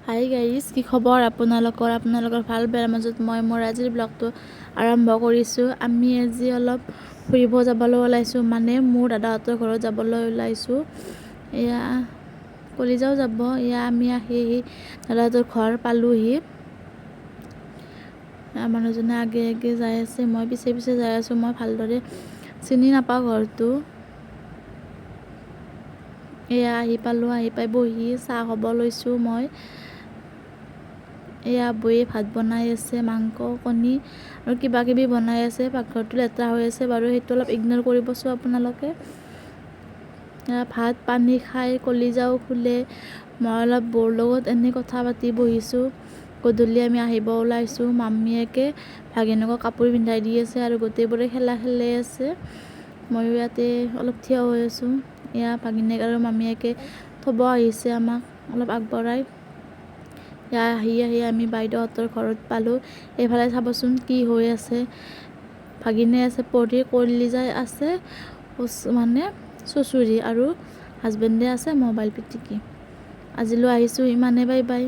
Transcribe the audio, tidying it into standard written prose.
Hi guys, কি খবৰ আপোনালোকৰ ভাল বেয়াৰ মাজত মই মোৰ আজিৰ ব্লগটো আৰম্ভ কৰিছোঁ। আমি আজি অলপ ফুৰিব যাবলৈ ওলাইছোঁ, মানে মোৰ দাদাহঁতৰ ঘৰত যাবলৈ ওলাইছোঁ। এয়া কলিজাও যাব। এয়া আমি আহি দাদাহঁতৰ ঘৰ পালোহি। মানুহজনে আগে আগে যাই আছে, মই পিছে পিছে যাই আছোঁ। মই ভালদৰে চিনি নাপাওঁ ঘৰটো। এয়া আহি পালোঁ, আহি পাই বহি চাহ খাব লৈছোঁ মই। এয়া বৌয়ে ভাত বনাই আছে, মাংস কণী আৰু কিবা কিবি বনাই আছে। পাকঘৰটো লেতেৰা হৈ আছে বাৰু, সেইটো অলপ ইগন'ৰ কৰিবচোন আপোনালোকে। ভাত পানী খাই কলিজাও শুলে, মই অলপ বৌৰ লগত এনেই কথা পাতি বহিছোঁ। গধূলি আমি আহিব ওলাইছোঁ। মামীয়েকে ভাগিনক কাপোৰ পিন্ধাই দি আছে আৰু গোটেইবোৰে খেলা খেলি আছে। ময়ো ইয়াতে অলপ থিয় হৈ আছোঁ। এয়া ভাগিনেক আৰু মামীয়েকে থ'ব আহিছে আমাক অলপ আগবঢ়াই। আহি আমি বাইদেউহঁতৰ ঘৰত পালোঁ। এইফালে চাবচোন কি হৈ আছে। ভাগিনে আছে পঢ়ি, কলিজাই আছে মানে চুচুৰি, আৰু হাজবেণ্ডে আছে মোবাইল পিটিকি। আজিলৈ আহিছোঁ ইমানে, বাই বাই।